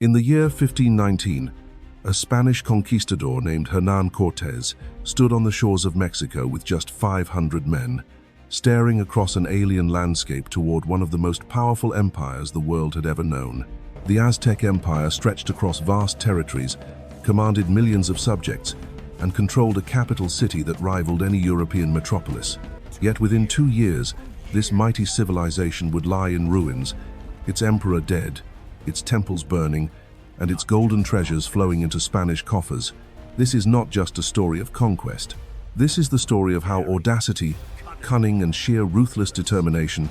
In the year 1519, a Spanish conquistador named Hernan Cortes stood on the shores of Mexico with just 500 men, staring across an alien landscape toward one of the most powerful empires the world had ever known. The Aztec Empire stretched across vast territories, commanded millions of subjects, and controlled a capital city that rivaled any European metropolis. Yet within 2 years, this mighty civilization would lie in ruins, its emperor dead, its temples burning, and its golden treasures flowing into Spanish coffers. This is not just a story of conquest. This is the story of how audacity, cunning, and sheer ruthless determination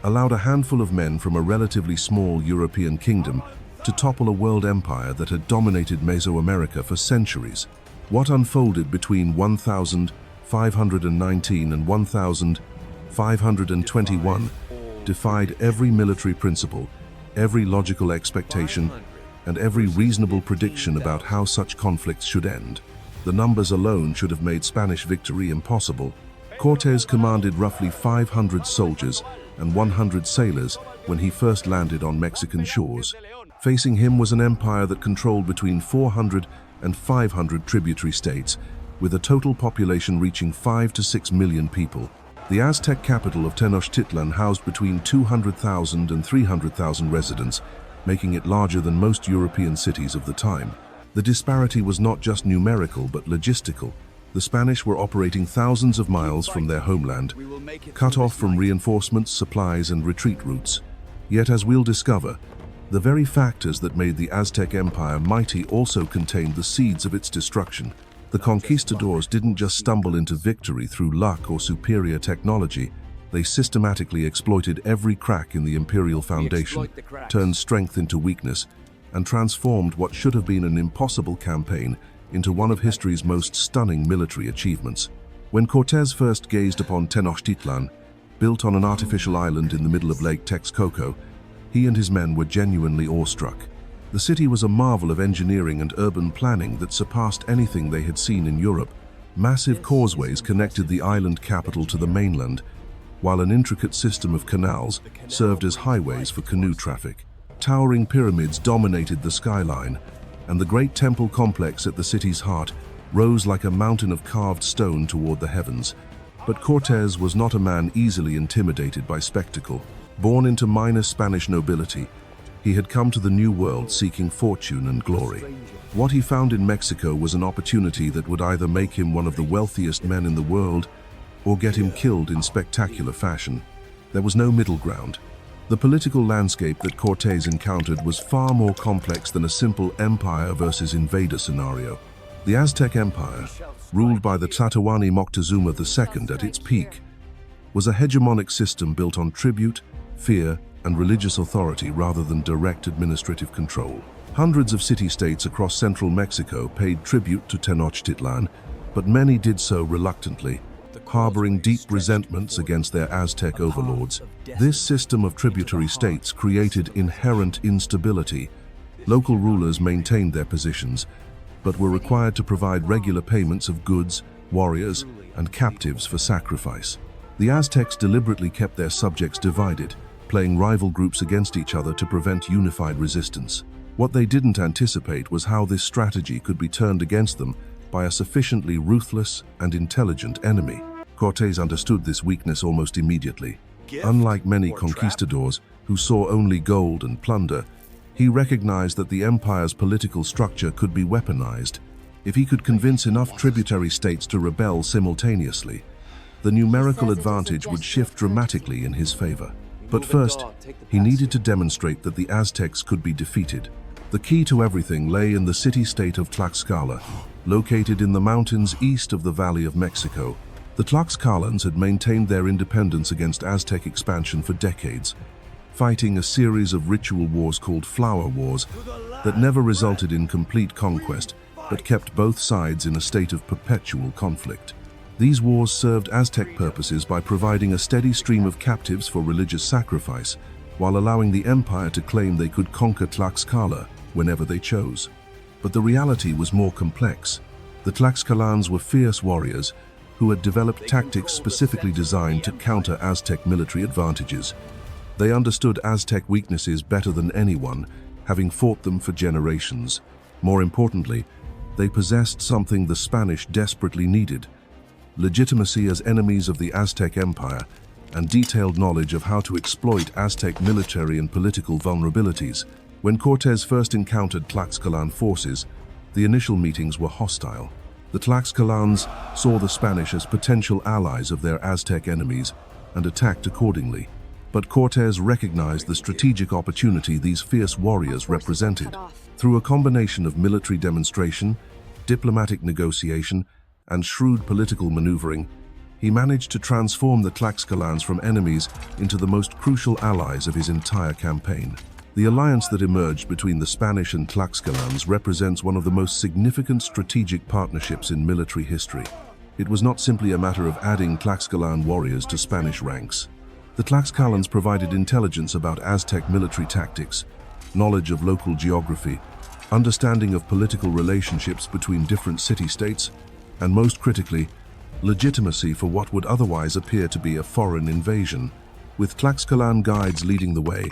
allowed a handful of men from a relatively small European kingdom to topple a world empire that had dominated Mesoamerica for centuries. What unfolded between 1519 and 1521 defied every military principle, every logical expectation, and every reasonable prediction about how such conflicts should end. The numbers alone should have made Spanish victory impossible. Cortes commanded roughly 500 soldiers and 100 sailors when he first landed on Mexican shores. Facing him was an empire that controlled between 400 and 500 tributary states, with a total population reaching 5 to 6 million people. The Aztec capital of Tenochtitlan housed between 200,000 and 300,000 residents, making it larger than most European cities of the time. The disparity was not just numerical but logistical. The Spanish were operating thousands of miles from their homeland, cut off from reinforcements, supplies, and retreat routes. Yet, as we'll discover, the very factors that made the Aztec Empire mighty also contained the seeds of its destruction. The conquistadors didn't just stumble into victory through luck or superior technology. They systematically exploited every crack in the imperial foundation, turned strength into weakness, and transformed what should have been an impossible campaign into one of history's most stunning military achievements. When Cortes first gazed upon Tenochtitlan, built on an artificial island in the middle of Lake Texcoco, he and his men were genuinely awestruck. The city was a marvel of engineering and urban planning that surpassed anything they had seen in Europe. Massive causeways connected the island capital to the mainland, while an intricate system of canals served as highways for canoe traffic. Towering pyramids dominated the skyline, and the great temple complex at the city's heart rose like a mountain of carved stone toward the heavens. But Cortes was not a man easily intimidated by spectacle. Born into minor Spanish nobility, he had come to the New World seeking fortune and glory. What he found in Mexico was an opportunity that would either make him one of the wealthiest men in the world or get him killed in spectacular fashion. There was no middle ground. The political landscape that Cortes encountered was far more complex than a simple empire versus invader scenario. The Aztec Empire, ruled by the Tlatoani Moctezuma II at its peak, was a hegemonic system built on tribute, fear, and religious authority rather than direct administrative control. Hundreds of city-states across central Mexico paid tribute to Tenochtitlan, but many did so reluctantly, harboring deep resentments against their Aztec overlords. This system of tributary states created inherent instability. Local rulers maintained their positions, but were required to provide regular payments of goods, warriors, and captives for sacrifice. The Aztecs deliberately kept their subjects divided, playing rival groups against each other to prevent unified resistance. What they didn't anticipate was how this strategy could be turned against them by a sufficiently ruthless and intelligent enemy. Cortes understood this weakness almost immediately. Unlike many conquistadors who saw only gold and plunder, he recognized that the empire's political structure could be weaponized. If he could convince enough tributary states to rebel simultaneously, the numerical advantage would shift dramatically in his favor. But first, he needed to demonstrate that the Aztecs could be defeated. The key to everything lay in the city-state of Tlaxcala, located in the mountains east of the Valley of Mexico. The Tlaxcalans had maintained their independence against Aztec expansion for decades, fighting a series of ritual wars called flower wars that never resulted in complete conquest, but kept both sides in a state of perpetual conflict. These wars served Aztec purposes by providing a steady stream of captives for religious sacrifice, while allowing the empire to claim they could conquer Tlaxcala whenever they chose. But the reality was more complex. The Tlaxcalans were fierce warriors who had developed tactics specifically designed to counter Aztec military advantages. They understood Aztec weaknesses better than anyone, having fought them for generations. More importantly, they possessed something the Spanish desperately needed: legitimacy as enemies of the Aztec Empire and detailed knowledge of how to exploit Aztec military and political vulnerabilities. When Cortes first encountered Tlaxcalan forces, the initial meetings were hostile. The Tlaxcalans saw the Spanish as potential allies of their Aztec enemies and attacked accordingly. But Cortes recognized the strategic opportunity these fierce warriors represented. Through a combination of military demonstration, diplomatic negotiation, and shrewd political maneuvering, he managed to transform the Tlaxcalans from enemies into the most crucial allies of his entire campaign. The alliance that emerged between the Spanish and Tlaxcalans represents one of the most significant strategic partnerships in military history. It was not simply a matter of adding Tlaxcalan warriors to Spanish ranks. The Tlaxcalans provided intelligence about Aztec military tactics, knowledge of local geography, understanding of political relationships between different city-states, and most critically, legitimacy for what would otherwise appear to be a foreign invasion. With Tlaxcalan guides leading the way,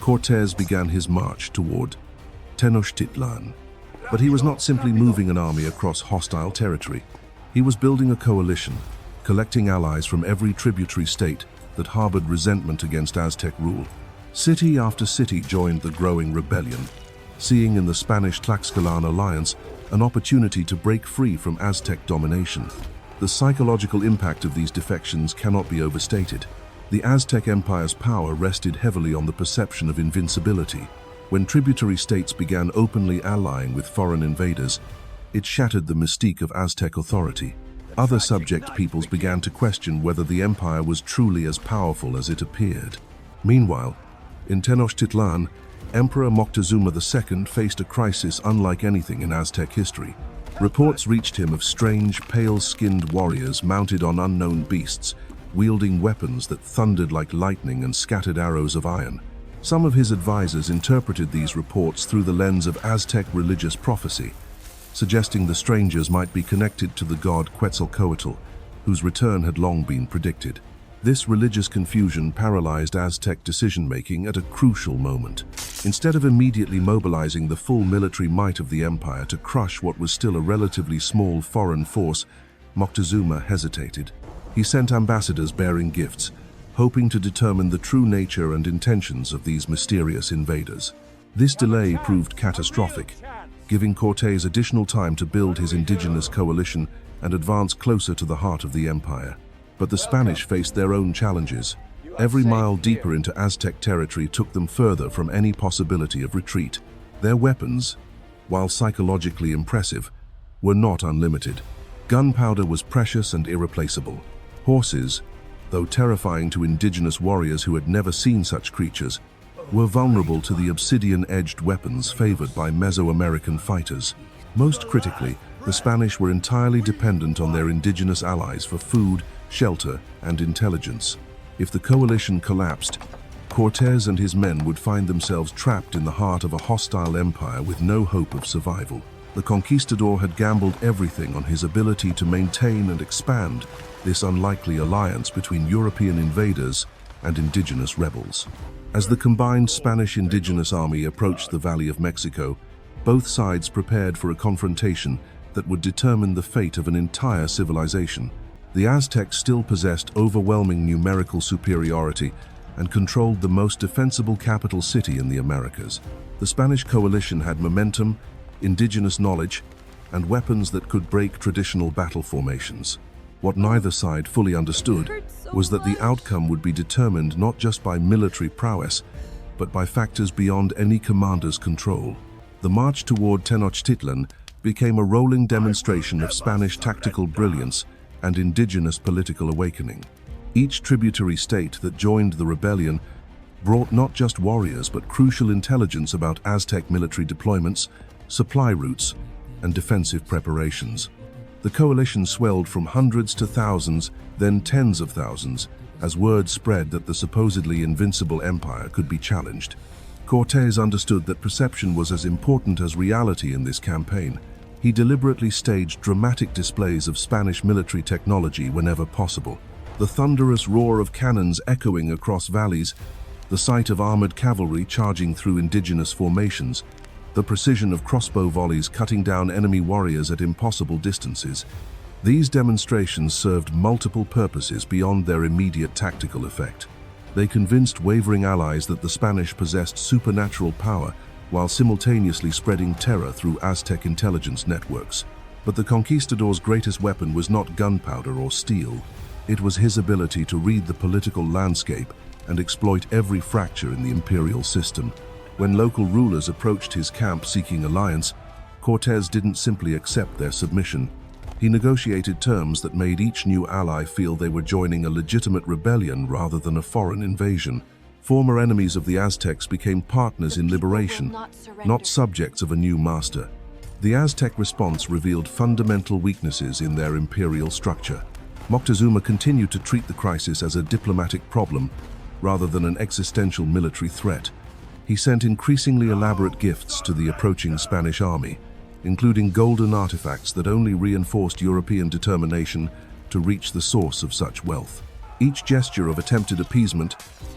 Cortes began his march toward Tenochtitlan. But he was not simply moving an army across hostile territory. He was building a coalition, collecting allies from every tributary state that harbored resentment against Aztec rule. City after city joined the growing rebellion, seeing in the Spanish-Tlaxcalan alliance an opportunity to break free from Aztec domination. The psychological impact of these defections cannot be overstated. The Aztec Empire's power rested heavily on the perception of invincibility. When tributary states began openly allying with foreign invaders, it shattered the mystique of Aztec authority. Other subject peoples began to question whether the empire was truly as powerful as it appeared. Meanwhile, in Tenochtitlan, Emperor Moctezuma II faced a crisis unlike anything in Aztec history. Reports reached him of strange, pale-skinned warriors mounted on unknown beasts, wielding weapons that thundered like lightning and scattered arrows of iron. Some of his advisors interpreted these reports through the lens of Aztec religious prophecy, suggesting the strangers might be connected to the god Quetzalcoatl, whose return had long been predicted. This religious confusion paralyzed Aztec decision-making at a crucial moment. Instead of immediately mobilizing the full military might of the empire to crush what was still a relatively small foreign force, Moctezuma hesitated. He sent ambassadors bearing gifts, hoping to determine the true nature and intentions of these mysterious invaders. This delay proved catastrophic, giving Cortes additional time to build his indigenous coalition and advance closer to the heart of the empire. But the Spanish faced their own challenges. Every mile deeper into Aztec territory took them further from any possibility of retreat. Their weapons, while psychologically impressive, were not unlimited. Gunpowder was precious and irreplaceable. Horses, though terrifying to indigenous warriors who had never seen such creatures, were vulnerable to the obsidian-edged weapons favored by Mesoamerican fighters. Most critically, the Spanish were entirely dependent on their indigenous allies for food, shelter, and intelligence. If the coalition collapsed, Cortes and his men would find themselves trapped in the heart of a hostile empire with no hope of survival. The conquistador had gambled everything on his ability to maintain and expand this unlikely alliance between European invaders and indigenous rebels. As the combined Spanish indigenous army approached the Valley of Mexico, both sides prepared for a confrontation that would determine the fate of an entire civilization. The Aztecs still possessed overwhelming numerical superiority and controlled the most defensible capital city in the Americas. The Spanish coalition had momentum, indigenous knowledge, and weapons that could break traditional battle formations. What neither side fully understood was that the outcome would be determined not just by military prowess, but by factors beyond any commander's control. The march toward Tenochtitlan became a rolling demonstration of Spanish tactical brilliance and indigenous political awakening. Each tributary state that joined the rebellion brought not just warriors but crucial intelligence about Aztec military deployments, supply routes, and defensive preparations. The coalition swelled from hundreds to thousands, then tens of thousands, as word spread that the supposedly invincible empire could be challenged. Cortes understood that perception was as important as reality in this campaign. He deliberately staged dramatic displays of Spanish military technology whenever possible. The thunderous roar of cannons echoing across valleys, The sight of armored cavalry charging through indigenous formations, the precision of crossbow volleys cutting down enemy warriors at impossible distances. These demonstrations served multiple purposes beyond their immediate tactical effect. They convinced wavering allies that the Spanish possessed supernatural power while simultaneously spreading terror through Aztec intelligence networks. But the conquistador's greatest weapon was not gunpowder or steel. It was his ability to read the political landscape and exploit every fracture in the imperial system. When local rulers approached his camp seeking alliance, Cortes didn't simply accept their submission. He negotiated terms that made each new ally feel they were joining a legitimate rebellion rather than a foreign invasion. Former enemies of the Aztecs became partners in liberation, not subjects of a new master. The Aztec response revealed fundamental weaknesses in their imperial structure. Moctezuma continued to treat the crisis as a diplomatic problem rather than an existential military threat. He sent increasingly elaborate gifts to the approaching Spanish army, including golden artifacts that only reinforced European determination to reach the source of such wealth. Each gesture of attempted appeasement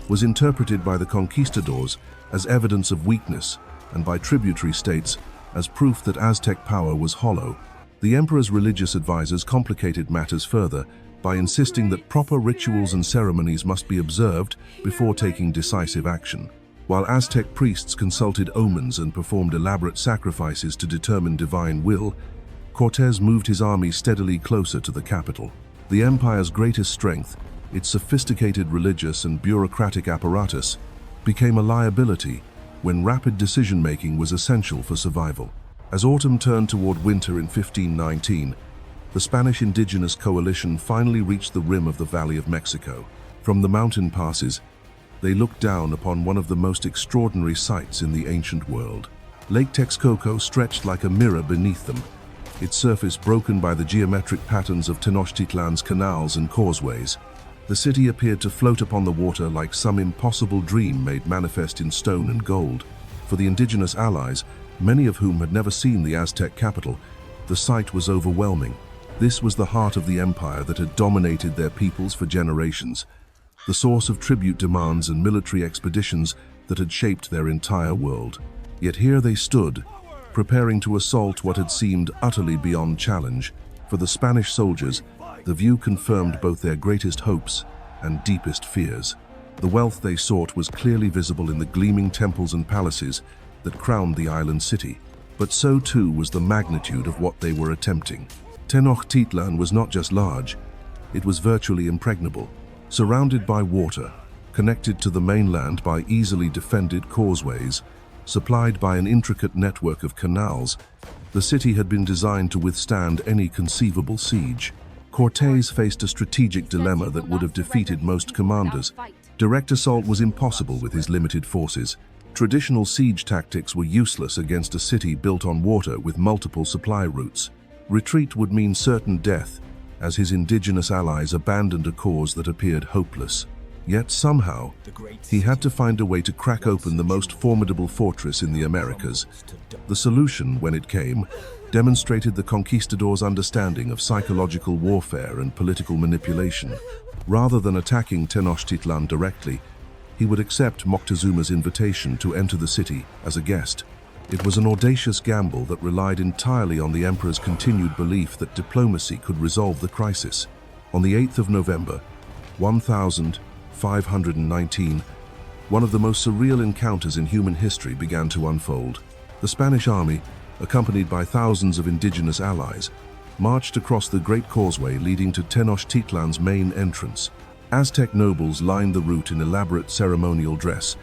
was interpreted by the conquistadors as evidence of weakness and by tributary states as proof that Aztec power was hollow. The emperor's religious advisors complicated matters further by insisting that proper rituals and ceremonies must be observed before taking decisive action. While Aztec priests consulted omens and performed elaborate sacrifices to determine divine will, Cortes moved his army steadily closer to the capital. The empire's greatest strength, its sophisticated religious and bureaucratic apparatus, became a liability when rapid decision-making was essential for survival. As autumn turned toward winter in 1519, the Spanish indigenous coalition finally reached the rim of the Valley of Mexico. From the mountain passes, they looked down upon one of the most extraordinary sights in the ancient world. Lake Texcoco stretched like a mirror beneath them, its surface broken by the geometric patterns of Tenochtitlan's canals and causeways. The city appeared to float upon the water like some impossible dream made manifest in stone and gold. For the indigenous allies, many of whom had never seen the Aztec capital, the sight was overwhelming. This was the heart of the empire that had dominated their peoples for generations, the source of tribute demands and military expeditions that had shaped their entire world. Yet here they stood, preparing to assault what had seemed utterly beyond challenge. For the Spanish soldiers, the view confirmed both their greatest hopes and deepest fears. The wealth they sought was clearly visible in the gleaming temples and palaces that crowned the island city, but so too was the magnitude of what they were attempting. Tenochtitlan was not just large, it was virtually impregnable. Surrounded by water, connected to the mainland by easily defended causeways, supplied by an intricate network of canals, the city had been designed to withstand any conceivable siege. Cortes faced a strategic dilemma that would have defeated most commanders. Direct assault was impossible with his limited forces. Traditional siege tactics were useless against a city built on water with multiple supply routes. Retreat would mean certain death, as his indigenous allies abandoned a cause that appeared hopeless. Yet somehow, he had to find a way to crack open the most formidable fortress in the Americas. The solution, when it came, demonstrated the conquistadors' understanding of psychological warfare and political manipulation. Rather than attacking Tenochtitlan directly, he would accept Moctezuma's invitation to enter the city as a guest. It was an audacious gamble that relied entirely on the emperor's continued belief that diplomacy could resolve the crisis. On the 8th of November, 1519, one of the most surreal encounters in human history began to unfold. The Spanish army, accompanied by thousands of indigenous allies, marched across the great causeway leading to Tenochtitlan's main entrance. Aztec nobles lined the route in elaborate ceremonial dress,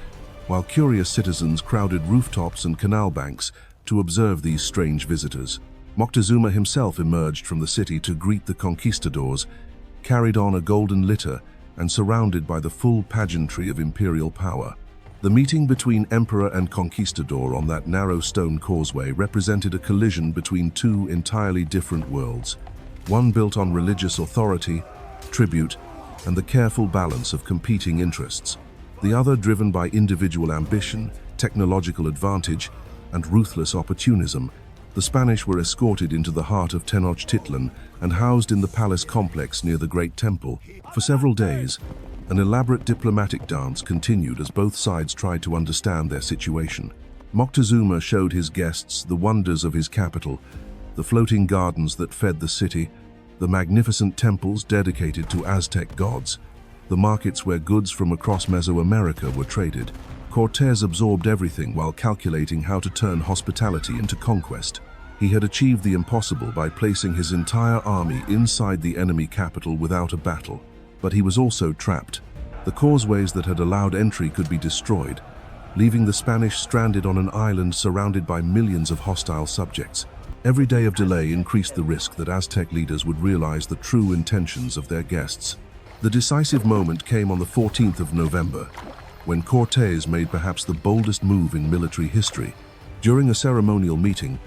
while curious citizens crowded rooftops and canal banks to observe these strange visitors. Moctezuma himself emerged from the city to greet the conquistadors, carried on a golden litter and surrounded by the full pageantry of imperial power. The meeting between emperor and conquistador on that narrow stone causeway represented a collision between two entirely different worlds, one built on religious authority, tribute, and the careful balance of competing interests, the other driven by individual ambition, technological advantage, and ruthless opportunism. The Spanish were escorted into the heart of Tenochtitlan and housed in the palace complex near the Great Temple. For several days, An elaborate diplomatic dance continued as both sides tried to understand their situation. Moctezuma showed his guests the wonders of his capital, the floating gardens that fed the city, the magnificent temples dedicated to Aztec gods, the markets where goods from across Mesoamerica were traded. Cortes absorbed everything while calculating how to turn hospitality into conquest. He had achieved the impossible by placing his entire army inside the enemy capital without a battle. But he was also trapped. The causeways that had allowed entry could be destroyed, leaving the Spanish stranded on an island surrounded by millions of hostile subjects. Every day of delay increased the risk that Aztec leaders would realize the true intentions of their guests. The decisive moment came on the 14th of November, when Cortes made perhaps the boldest move in military history. During a ceremonial meeting,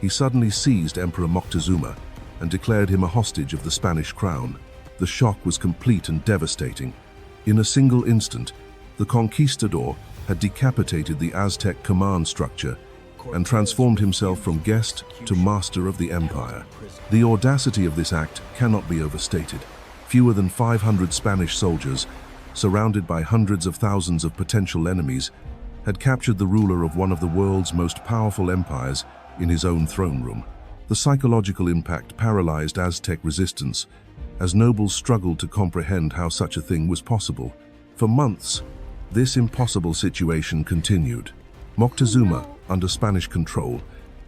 he suddenly seized Emperor Moctezuma and declared him a hostage of the Spanish crown. The shock was complete and devastating. In a single instant, the conquistador had decapitated the Aztec command structure and transformed himself from guest to master of the empire. The audacity of this act cannot be overstated. Fewer than 500 Spanish soldiers, surrounded by hundreds of thousands of potential enemies, had captured the ruler of one of the world's most powerful empires in his own throne room. The psychological impact paralyzed Aztec resistance, as nobles struggled to comprehend how such a thing was possible. For months, this impossible situation continued. Moctezuma, under Spanish control,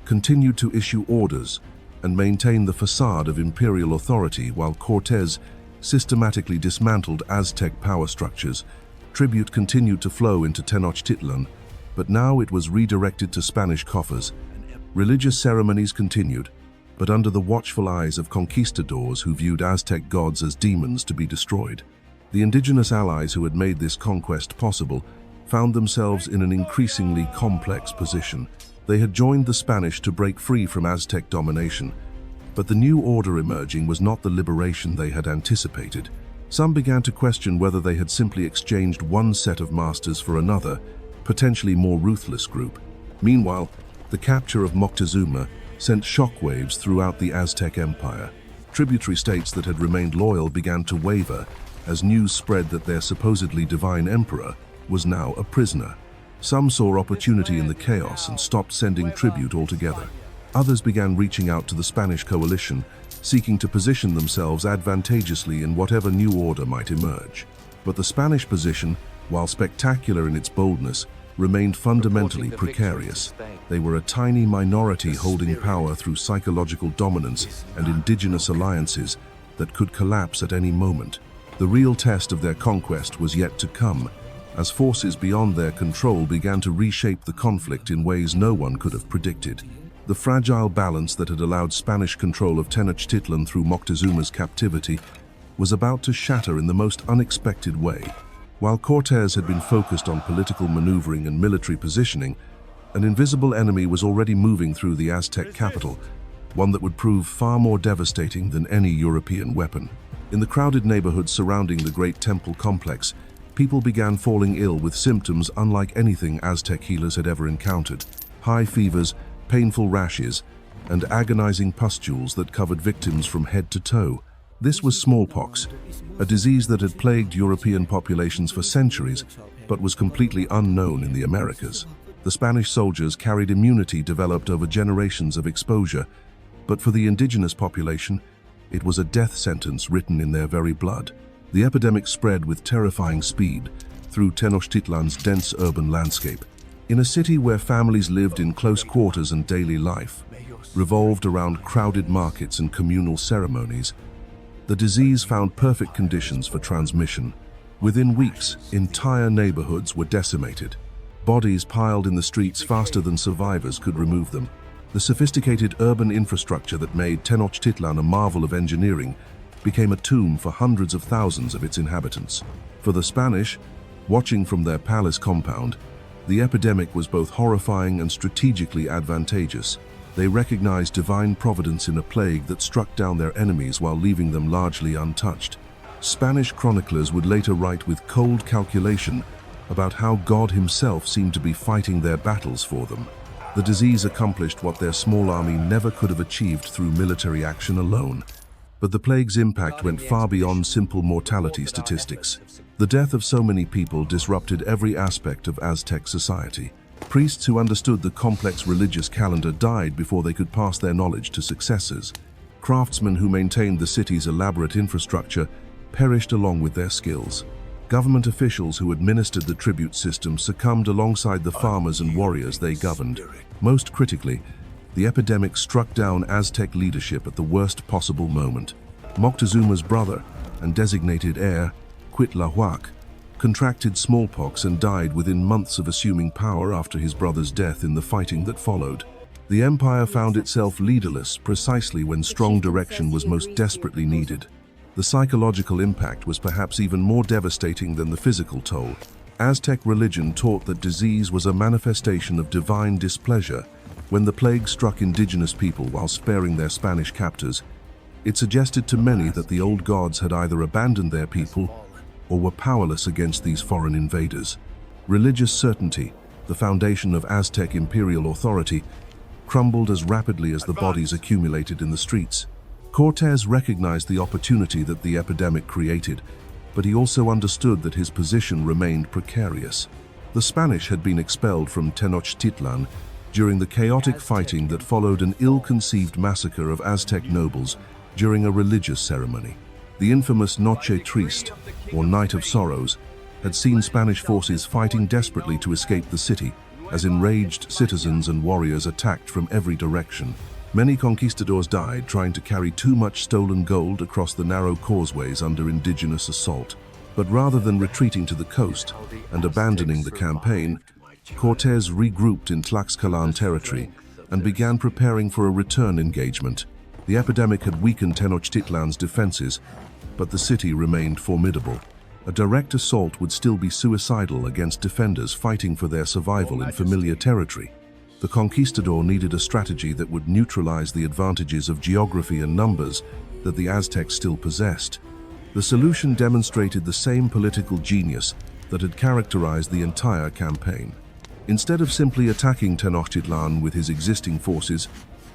continued to issue orders and maintain the facade of imperial authority while Cortes systematically dismantled Aztec power structures. Tribute continued to flow into Tenochtitlan, but now it was redirected to Spanish coffers. Religious ceremonies continued, but under the watchful eyes of conquistadors who viewed Aztec gods as demons to be destroyed. The indigenous allies who had made this conquest possible found themselves in an increasingly complex position. They had joined the Spanish to break free from Aztec domination, but the new order emerging was not the liberation they had anticipated. Some began to question whether they had simply exchanged one set of masters for another, potentially more ruthless group. Meanwhile, the capture of Moctezuma sent shockwaves throughout the Aztec Empire. Tributary states that had remained loyal began to waver as news spread that their supposedly divine emperor was now a prisoner. Some saw opportunity in the chaos and stopped sending tribute altogether. Others began reaching out to the Spanish coalition, seeking to position themselves advantageously in whatever new order might emerge. But the Spanish position, while spectacular in its boldness, remained fundamentally precarious. They were a tiny minority holding power through psychological dominance and indigenous alliances that could collapse at any moment. The real test of their conquest was yet to come, as forces beyond their control began to reshape the conflict in ways no one could have predicted. The fragile balance that had allowed Spanish control of Tenochtitlan through Moctezuma's captivity was about to shatter in the most unexpected way. While Cortes had been focused on political maneuvering and military positioning, an invisible enemy was already moving through the Aztec capital, one that would prove far more devastating than any European weapon. In the crowded neighborhoods surrounding the great temple complex, people began falling ill with symptoms unlike anything Aztec healers had ever encountered. High fevers, painful rashes, and agonizing pustules that covered victims from head to toe. This was smallpox, a disease that had plagued European populations for centuries, but was completely unknown in the Americas. The Spanish soldiers carried immunity developed over generations of exposure, but for the indigenous population, it was a death sentence written in their very blood. The epidemic spread with terrifying speed through Tenochtitlan's dense urban landscape. In a city where families lived in close quarters and daily life revolved around crowded markets and communal ceremonies, the disease found perfect conditions for transmission. Within weeks, entire neighborhoods were decimated. Bodies piled in the streets faster than survivors could remove them. The sophisticated urban infrastructure that made Tenochtitlan a marvel of engineering became a tomb for hundreds of thousands of its inhabitants. For the Spanish, watching from their palace compound, the epidemic was both horrifying and strategically advantageous. They recognized divine providence in a plague that struck down their enemies while leaving them largely untouched. Spanish chroniclers would later write with cold calculation about how God himself seemed to be fighting their battles for them. The disease accomplished what their small army never could have achieved through military action alone. But the plague's impact went far beyond simple mortality statistics. The death of so many people disrupted every aspect of Aztec society. Priests who understood the complex religious calendar died before they could pass their knowledge to successors. Craftsmen who maintained the city's elaborate infrastructure perished along with their skills. Government officials who administered the tribute system succumbed alongside the farmers and warriors they governed. Most critically, the epidemic struck down Aztec leadership at the worst possible moment. Moctezuma's brother and designated heir, Cuauhtemoc, contracted smallpox and died within months of assuming power after his brother's death in the fighting that followed. The empire found itself leaderless precisely when strong direction was most desperately needed. The psychological impact was perhaps even more devastating than the physical toll. Aztec religion taught that disease was a manifestation of divine displeasure. When the plague struck indigenous people while sparing their Spanish captors, it suggested to many that the old gods had either abandoned their people or were powerless against these foreign invaders. Religious certainty, the foundation of Aztec imperial authority, crumbled as rapidly as the bodies accumulated in the streets. Cortes recognized the opportunity that the epidemic created, but he also understood that his position remained precarious. The Spanish had been expelled from Tenochtitlan during the chaotic fighting that followed an ill-conceived massacre of Aztec nobles during a religious ceremony. The infamous Noche Triste, or Night of Sorrows, had seen Spanish forces fighting desperately to escape the city, as enraged citizens and warriors attacked from every direction. Many conquistadors died trying to carry too much stolen gold across the narrow causeways under indigenous assault. But rather than retreating to the coast and abandoning the campaign, Cortes regrouped in Tlaxcalan territory and began preparing for a return engagement. The epidemic had weakened Tenochtitlan's defenses, but the city remained formidable. A direct assault would still be suicidal against defenders fighting for their survival in familiar territory. The conquistador needed a strategy that would neutralize the advantages of geography and numbers that the Aztecs still possessed. The solution demonstrated the same political genius that had characterized the entire campaign. Instead of simply attacking Tenochtitlan with his existing forces,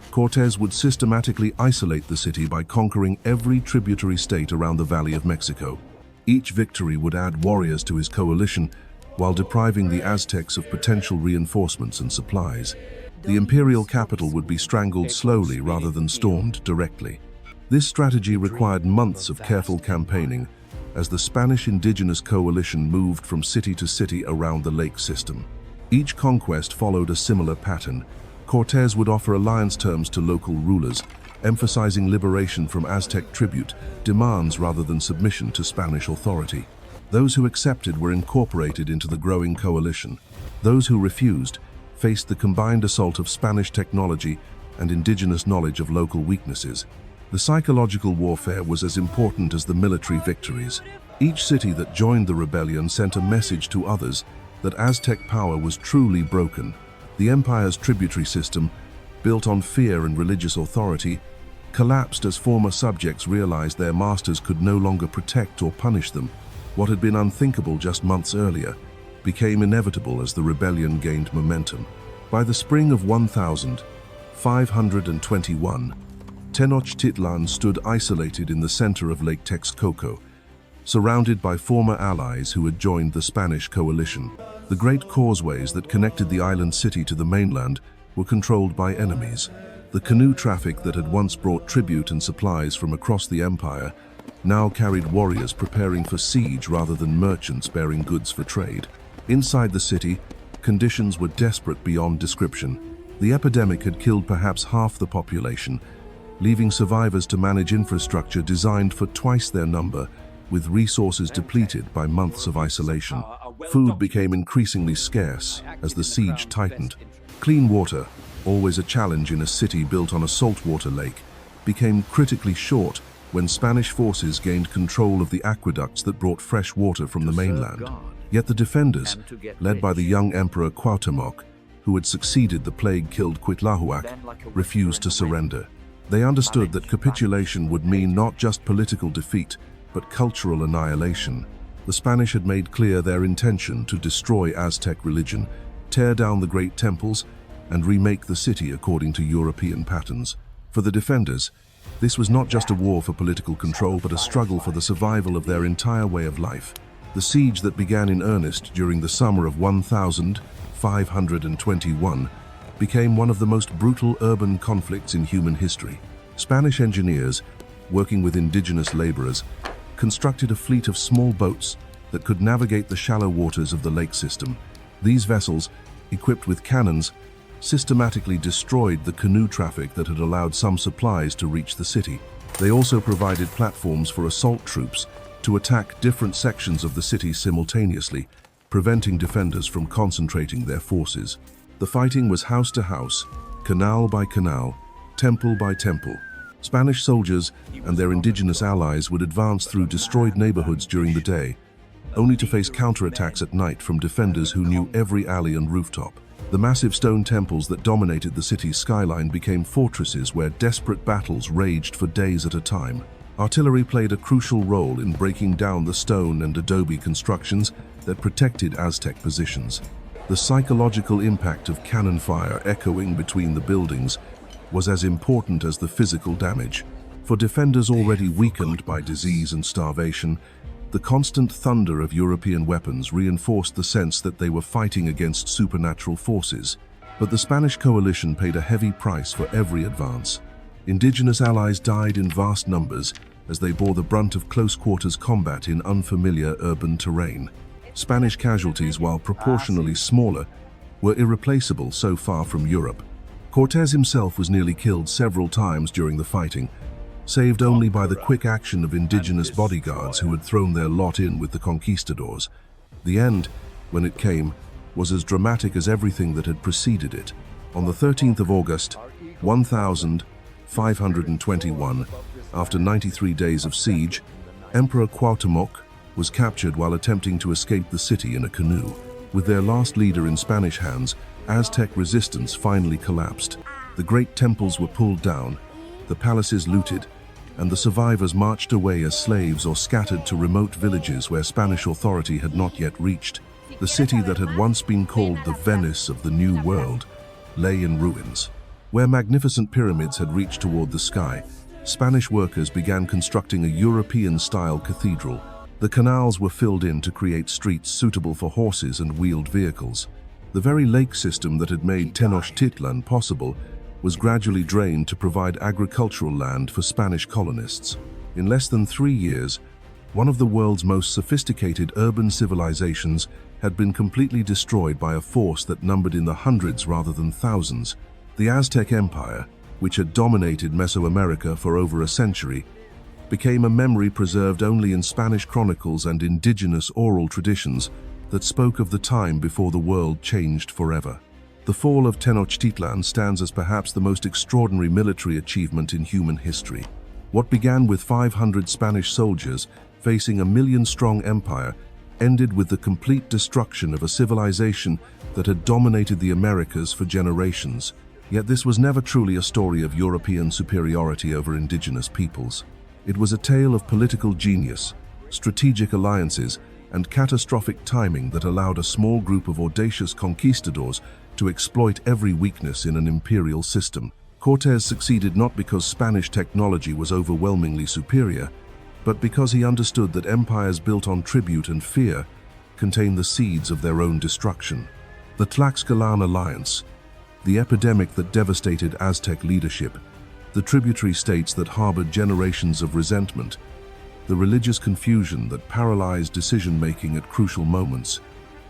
Cortes would systematically isolate the city by conquering every tributary state around the Valley of Mexico. Each victory would add warriors to his coalition, while depriving the Aztecs of potential reinforcements and supplies. The imperial capital would be strangled slowly rather than stormed directly. This strategy required months of careful campaigning, as the Spanish indigenous coalition moved from city to city around the lake system. Each conquest followed a similar pattern. Cortes would offer alliance terms to local rulers, emphasizing liberation from Aztec tribute, demands rather than submission to Spanish authority. Those who accepted were incorporated into the growing coalition. Those who refused faced the combined assault of Spanish technology and indigenous knowledge of local weaknesses. The psychological warfare was as important as the military victories. Each city that joined the rebellion sent a message to others that Aztec power was truly broken. The empire's tributary system, built on fear and religious authority, collapsed as former subjects realized their masters could no longer protect or punish them. What had been unthinkable just months earlier became inevitable as the rebellion gained momentum. By the spring of 1521, Tenochtitlan stood isolated in the center of Lake Texcoco, surrounded by former allies who had joined the Spanish coalition. The great causeways that connected the island city to the mainland were controlled by enemies. The canoe traffic that had once brought tribute and supplies from across the empire now carried warriors preparing for siege rather than merchants bearing goods for trade. Inside the city, conditions were desperate beyond description. The epidemic had killed perhaps half the population, leaving survivors to manage infrastructure designed for twice their number, with resources depleted by months of isolation. Food became increasingly scarce as the siege tightened. Clean water, always a challenge in a city built on a saltwater lake, became critically short when Spanish forces gained control of the aqueducts that brought fresh water from the mainland. Yet the defenders, led by the young Emperor Cuauhtemoc, who had succeeded the plague-killed Cuauhtemoc, refused to surrender. They understood that capitulation would mean not just political defeat, but cultural annihilation. The Spanish had made clear their intention to destroy Aztec religion, tear down the great temples, and remake the city according to European patterns. For the defenders, this was not just a war for political control, but a struggle for the survival of their entire way of life. The siege that began in earnest during the summer of 1521 became one of the most brutal urban conflicts in human history. Spanish engineers, working with indigenous laborers, constructed a fleet of small boats that could navigate the shallow waters of the lake system. These vessels, equipped with cannons, systematically destroyed the canoe traffic that had allowed some supplies to reach the city. They also provided platforms for assault troops to attack different sections of the city simultaneously, preventing defenders from concentrating their forces. The fighting was house to house, canal by canal, temple by temple. Spanish soldiers and their indigenous allies would advance through destroyed neighborhoods during the day, only to face counterattacks at night from defenders who knew every alley and rooftop. The massive stone temples that dominated the city's skyline became fortresses where desperate battles raged for days at a time. Artillery played a crucial role in breaking down the stone and adobe constructions that protected Aztec positions. The psychological impact of cannon fire echoing between the buildings was as important as the physical damage. For defenders already weakened by disease and starvation, the constant thunder of European weapons reinforced the sense that they were fighting against supernatural forces. But the Spanish coalition paid a heavy price for every advance. Indigenous allies died in vast numbers as they bore the brunt of close-quarters combat in unfamiliar urban terrain. Spanish casualties, while proportionally smaller, were irreplaceable so far from Europe. Cortes himself was nearly killed several times during the fighting, saved only by the quick action of indigenous bodyguards who had thrown their lot in with the conquistadors. The end, when it came, was as dramatic as everything that had preceded it. On the 13th of August, 1521, after 93 days of siege, Emperor Cuauhtemoc was captured while attempting to escape the city in a canoe. With their last leader in Spanish hands, Aztec resistance finally collapsed. The great temples were pulled down, the palaces looted, and the survivors marched away as slaves or scattered to remote villages where Spanish authority had not yet reached. The city that had once been called the Venice of the New World lay in ruins. Where magnificent pyramids had reached toward the sky, Spanish workers began constructing a European-style cathedral. The canals were filled in to create streets suitable for horses and wheeled vehicles. The very lake system that had made Tenochtitlan possible was gradually drained to provide agricultural land for Spanish colonists. In less than 3 years, one of the world's most sophisticated urban civilizations had been completely destroyed by a force that numbered in the hundreds rather than thousands. The Aztec Empire, which had dominated Mesoamerica for over a century, became a memory preserved only in Spanish chronicles and indigenous oral traditions that spoke of the time before the world changed forever. The fall of Tenochtitlan stands as perhaps the most extraordinary military achievement in human history. What began with 500 Spanish soldiers facing a million-strong empire ended with the complete destruction of a civilization that had dominated the Americas for generations. Yet this was never truly a story of European superiority over indigenous peoples. It was a tale of political genius, strategic alliances, and catastrophic timing that allowed a small group of audacious conquistadors to exploit every weakness in an imperial system. Cortes succeeded not because Spanish technology was overwhelmingly superior, but because he understood that empires built on tribute and fear contain the seeds of their own destruction. The Tlaxcalan alliance, the epidemic that devastated Aztec leadership, the tributary states that harbored generations of resentment, the religious confusion that paralyzed decision-making at crucial moments.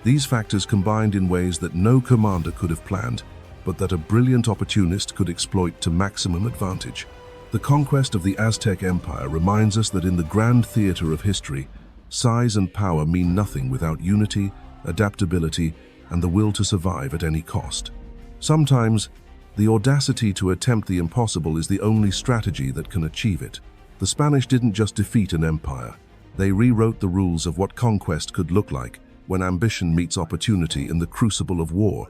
These factors combined in ways that no commander could have planned, but that a brilliant opportunist could exploit to maximum advantage. The conquest of the Aztec Empire reminds us that in the grand theater of history, size and power mean nothing without unity, adaptability, and the will to survive at any cost. Sometimes, the audacity to attempt the impossible is the only strategy that can achieve it. The Spanish didn't just defeat an empire. They rewrote the rules of what conquest could look like when ambition meets opportunity in the crucible of war.